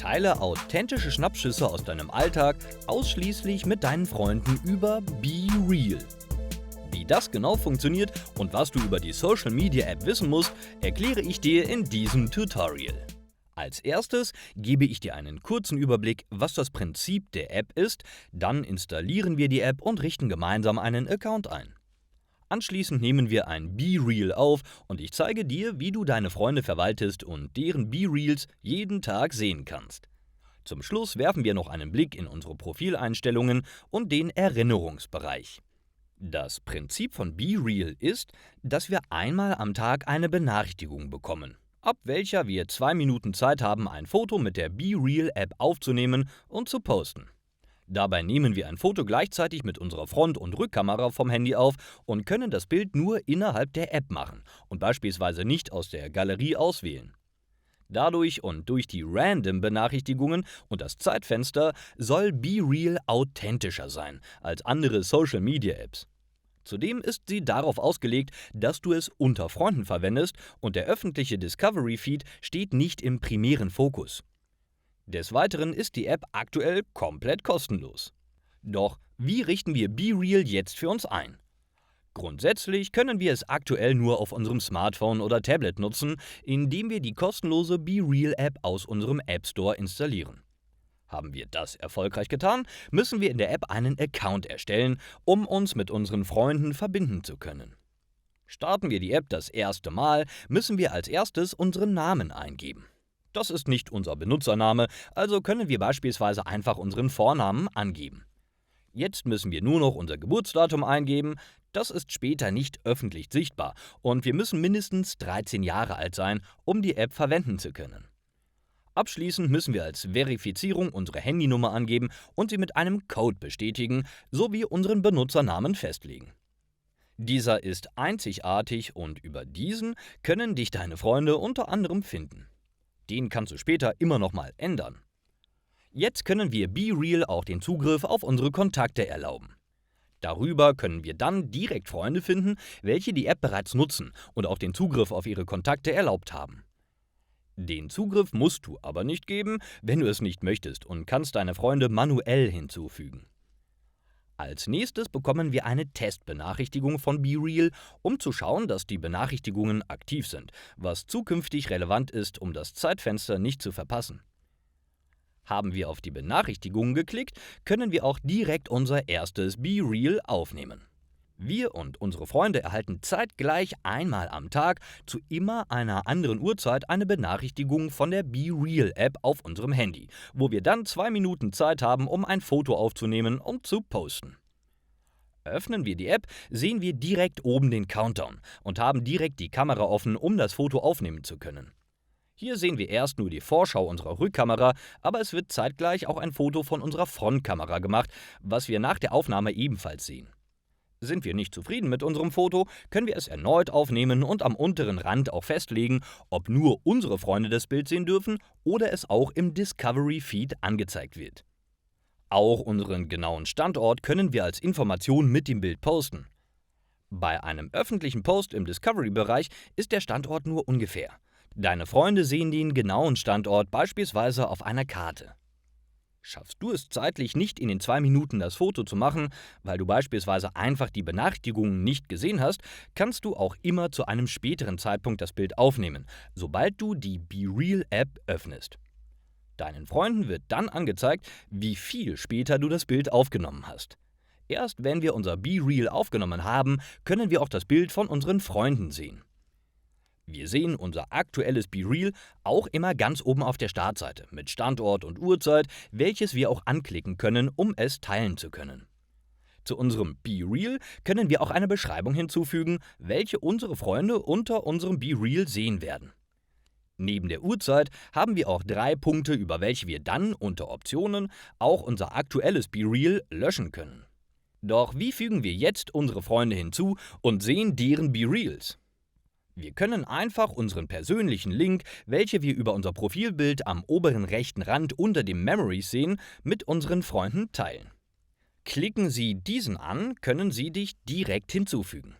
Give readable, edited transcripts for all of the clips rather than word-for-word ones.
Teile authentische Schnappschüsse aus deinem Alltag ausschließlich mit deinen Freunden über BeReal. Wie das genau funktioniert und was du über die Social Media App wissen musst, erkläre ich dir in diesem Tutorial. Als erstes gebe ich dir einen kurzen Überblick, was das Prinzip der App ist, dann installieren wir die App und richten gemeinsam einen Account ein. Anschließend nehmen wir ein BeReal auf und ich zeige dir, wie du deine Freunde verwaltest und deren BeReals jeden Tag sehen kannst. Zum Schluss werfen wir noch einen Blick in unsere Profileinstellungen und den Erinnerungsbereich. Das Prinzip von BeReal ist, dass wir einmal am Tag eine Benachrichtigung bekommen, ab welcher wir 2 Minuten Zeit haben, ein Foto mit der BeReal-App aufzunehmen und zu posten. Dabei nehmen wir ein Foto gleichzeitig mit unserer Front- und Rückkamera vom Handy auf und können das Bild nur innerhalb der App machen und beispielsweise nicht aus der Galerie auswählen. Dadurch und durch die Random-Benachrichtigungen und das Zeitfenster soll BeReal authentischer sein als andere Social-Media-Apps. Zudem ist sie darauf ausgelegt, dass du es unter Freunden verwendest und der öffentliche Discovery-Feed steht nicht im primären Fokus. Des Weiteren ist die App aktuell komplett kostenlos. Doch wie richten wir BeReal jetzt für uns ein? Grundsätzlich können wir es aktuell nur auf unserem Smartphone oder Tablet nutzen, indem wir die kostenlose BeReal-App aus unserem App Store installieren. Haben wir das erfolgreich getan, müssen wir in der App einen Account erstellen, um uns mit unseren Freunden verbinden zu können. Starten wir die App das erste Mal, müssen wir als erstes unseren Namen eingeben. Das ist nicht unser Benutzername, also können wir beispielsweise einfach unseren Vornamen angeben. Jetzt müssen wir nur noch unser Geburtsdatum eingeben, das ist später nicht öffentlich sichtbar und wir müssen mindestens 13 Jahre alt sein, um die App verwenden zu können. Abschließend müssen wir als Verifizierung unsere Handynummer angeben und sie mit einem Code bestätigen, sowie unseren Benutzernamen festlegen. Dieser ist einzigartig und über diesen können dich deine Freunde unter anderem finden. Den kannst du später immer noch mal ändern. Jetzt können wir BeReal auch den Zugriff auf unsere Kontakte erlauben. Darüber können wir dann direkt Freunde finden, welche die App bereits nutzen und auch den Zugriff auf ihre Kontakte erlaubt haben. Den Zugriff musst du aber nicht geben, wenn du es nicht möchtest und kannst deine Freunde manuell hinzufügen. Als nächstes bekommen wir eine Testbenachrichtigung von BeReal, um zu schauen, dass die Benachrichtigungen aktiv sind, was zukünftig relevant ist, um das Zeitfenster nicht zu verpassen. Haben wir auf die Benachrichtigungen geklickt, können wir auch direkt unser erstes BeReal aufnehmen. Wir und unsere Freunde erhalten zeitgleich einmal am Tag zu immer einer anderen Uhrzeit eine Benachrichtigung von der BeReal-App auf unserem Handy, wo wir dann 2 Minuten Zeit haben, um ein Foto aufzunehmen und zu posten. Öffnen wir die App, sehen wir direkt oben den Countdown und haben direkt die Kamera offen, um das Foto aufnehmen zu können. Hier sehen wir erst nur die Vorschau unserer Rückkamera, aber es wird zeitgleich auch ein Foto von unserer Frontkamera gemacht, was wir nach der Aufnahme ebenfalls sehen. Sind wir nicht zufrieden mit unserem Foto, können wir es erneut aufnehmen und am unteren Rand auch festlegen, ob nur unsere Freunde das Bild sehen dürfen oder es auch im Discovery Feed angezeigt wird. Auch unseren genauen Standort können wir als Information mit dem Bild posten. Bei einem öffentlichen Post im Discovery-Bereich ist der Standort nur ungefähr. Deine Freunde sehen den genauen Standort beispielsweise auf einer Karte. Schaffst du es zeitlich nicht in den 2 Minuten das Foto zu machen, weil du beispielsweise einfach die Benachrichtigungen nicht gesehen hast, kannst du auch immer zu einem späteren Zeitpunkt das Bild aufnehmen, sobald du die BeReal-App öffnest. Deinen Freunden wird dann angezeigt, wie viel später du das Bild aufgenommen hast. Erst wenn wir unser BeReal aufgenommen haben, können wir auch das Bild von unseren Freunden sehen. Wir sehen unser aktuelles BeReal auch immer ganz oben auf der Startseite mit Standort und Uhrzeit, welches wir auch anklicken können, um es teilen zu können. Zu unserem BeReal können wir auch eine Beschreibung hinzufügen, welche unsere Freunde unter unserem BeReal sehen werden. Neben der Uhrzeit haben wir auch 3 Punkte, über welche wir dann unter Optionen auch unser aktuelles BeReal löschen können. Doch wie fügen wir jetzt unsere Freunde hinzu und sehen deren BeReals? Wir können einfach unseren persönlichen Link, welche wir über unser Profilbild am oberen rechten Rand unter dem Memories sehen, mit unseren Freunden teilen. Klicken Sie diesen an, können Sie dich direkt hinzufügen.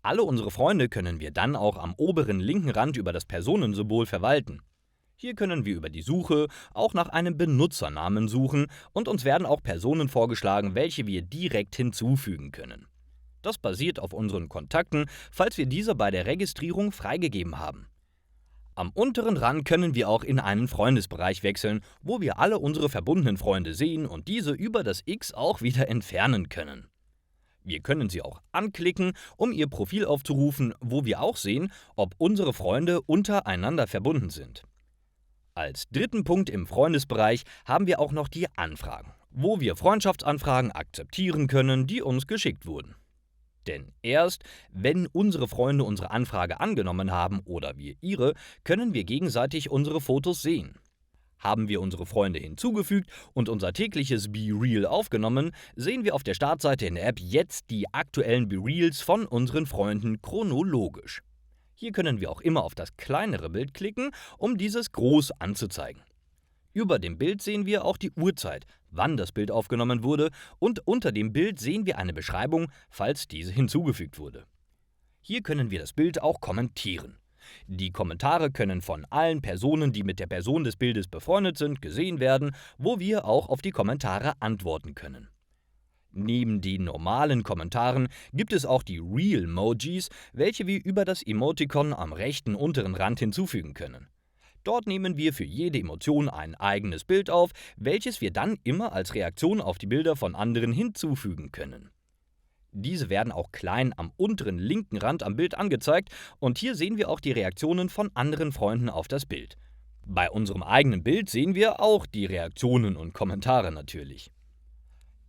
Alle unsere Freunde können wir dann auch am oberen linken Rand über das Personensymbol verwalten. Hier können wir über die Suche auch nach einem Benutzernamen suchen und uns werden auch Personen vorgeschlagen, welche wir direkt hinzufügen können. Das basiert auf unseren Kontakten, falls wir diese bei der Registrierung freigegeben haben. Am unteren Rand können wir auch in einen Freundesbereich wechseln, wo wir alle unsere verbundenen Freunde sehen und diese über das X auch wieder entfernen können. Wir können sie auch anklicken, um ihr Profil aufzurufen, wo wir auch sehen, ob unsere Freunde untereinander verbunden sind. Als dritten Punkt im Freundesbereich haben wir auch noch die Anfragen, wo wir Freundschaftsanfragen akzeptieren können, die uns geschickt wurden. Denn erst, wenn unsere Freunde unsere Anfrage angenommen haben oder wir ihre, können wir gegenseitig unsere Fotos sehen. Haben wir unsere Freunde hinzugefügt und unser tägliches BeReal aufgenommen, sehen wir auf der Startseite in der App jetzt die aktuellen BeReals von unseren Freunden chronologisch. Hier können wir auch immer auf das kleinere Bild klicken, um dieses groß anzuzeigen. Über dem Bild sehen wir auch die Uhrzeit, wann das Bild aufgenommen wurde, und unter dem Bild sehen wir eine Beschreibung, falls diese hinzugefügt wurde. Hier können wir das Bild auch kommentieren. Die Kommentare können von allen Personen, die mit der Person des Bildes befreundet sind, gesehen werden, wo wir auch auf die Kommentare antworten können. Neben den normalen Kommentaren gibt es auch die Reel-Mojis, welche wir über das Emoticon am rechten unteren Rand hinzufügen können. Dort nehmen wir für jede Emotion ein eigenes Bild auf, welches wir dann immer als Reaktion auf die Bilder von anderen hinzufügen können. Diese werden auch klein am unteren linken Rand am Bild angezeigt und hier sehen wir auch die Reaktionen von anderen Freunden auf das Bild. Bei unserem eigenen Bild sehen wir auch die Reaktionen und Kommentare natürlich.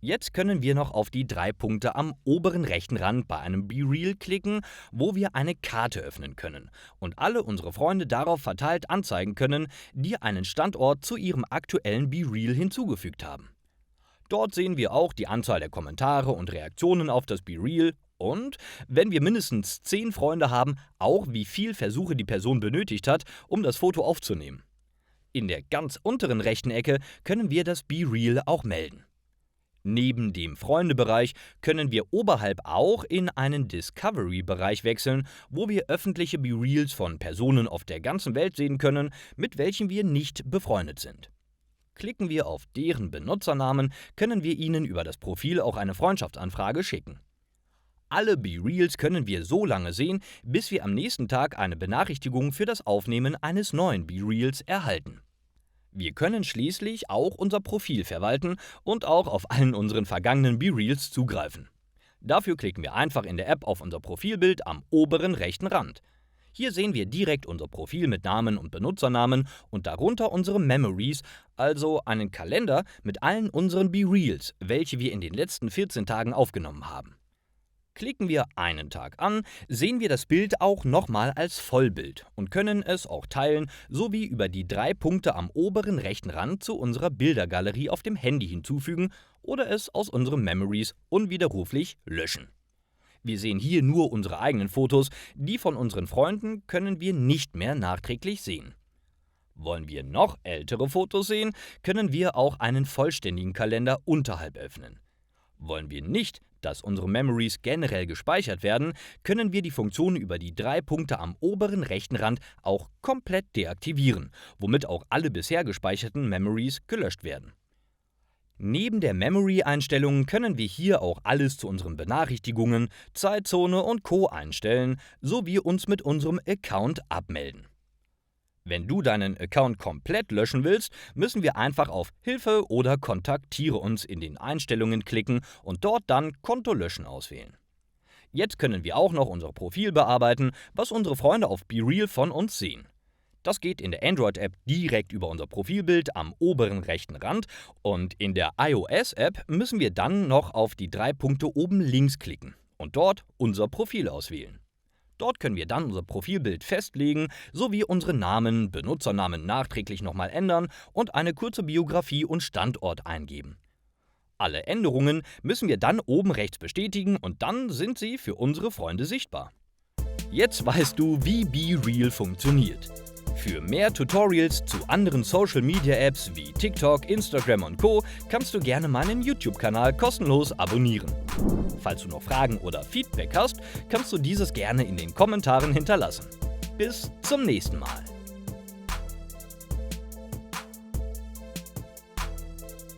Jetzt können wir noch auf die 3 Punkte am oberen rechten Rand bei einem BeReal klicken, wo wir eine Karte öffnen können und alle unsere Freunde darauf verteilt anzeigen können, die einen Standort zu ihrem aktuellen BeReal hinzugefügt haben. Dort sehen wir auch die Anzahl der Kommentare und Reaktionen auf das BeReal und, wenn wir mindestens 10 Freunde haben, auch wie viel Versuche die Person benötigt hat, um das Foto aufzunehmen. In der ganz unteren rechten Ecke können wir das BeReal auch melden. Neben dem Freundebereich können wir oberhalb auch in einen Discovery-Bereich wechseln, wo wir öffentliche BeReals von Personen auf der ganzen Welt sehen können, mit welchen wir nicht befreundet sind. Klicken wir auf deren Benutzernamen, können wir ihnen über das Profil auch eine Freundschaftsanfrage schicken. Alle BeReals können wir so lange sehen, bis wir am nächsten Tag eine Benachrichtigung für das Aufnehmen eines neuen BeReals erhalten. Wir können schließlich auch unser Profil verwalten und auch auf allen unseren vergangenen BeReals zugreifen. Dafür klicken wir einfach in der App auf unser Profilbild am oberen rechten Rand. Hier sehen wir direkt unser Profil mit Namen und Benutzernamen und darunter unsere Memories, also einen Kalender mit allen unseren BeReals, welche wir in den letzten 14 Tagen aufgenommen haben. Klicken wir einen Tag an, sehen wir das Bild auch nochmal als Vollbild und können es auch teilen, sowie über die 3 Punkte am oberen rechten Rand zu unserer Bildergalerie auf dem Handy hinzufügen oder es aus unseren Memories unwiderruflich löschen. Wir sehen hier nur unsere eigenen Fotos, die von unseren Freunden können wir nicht mehr nachträglich sehen. Wollen wir noch ältere Fotos sehen, können wir auch einen vollständigen Kalender unterhalb öffnen. Wollen wir nicht, dass unsere Memories generell gespeichert werden, können wir die Funktion über die 3 Punkte am oberen rechten Rand auch komplett deaktivieren, womit auch alle bisher gespeicherten Memories gelöscht werden. Neben der Memory-Einstellung können wir hier auch alles zu unseren Benachrichtigungen, Zeitzone und Co. einstellen, sowie uns mit unserem Account abmelden. Wenn du deinen Account komplett löschen willst, müssen wir einfach auf Hilfe oder Kontaktiere uns in den Einstellungen klicken und dort dann Konto löschen auswählen. Jetzt können wir auch noch unser Profil bearbeiten, was unsere Freunde auf BeReal von uns sehen. Das geht in der Android-App direkt über unser Profilbild am oberen rechten Rand und in der iOS-App müssen wir dann noch auf die 3 Punkte oben links klicken und dort unser Profil auswählen. Dort können wir dann unser Profilbild festlegen, sowie unsere Namen, Benutzernamen nachträglich nochmal ändern und eine kurze Biografie und Standort eingeben. Alle Änderungen müssen wir dann oben rechts bestätigen und dann sind sie für unsere Freunde sichtbar. Jetzt weißt du, wie BeReal funktioniert. Für mehr Tutorials zu anderen Social Media Apps wie TikTok, Instagram und Co. kannst du gerne meinen YouTube-Kanal kostenlos abonnieren. Falls du noch Fragen oder Feedback hast, kannst du dieses gerne in den Kommentaren hinterlassen. Bis zum nächsten Mal.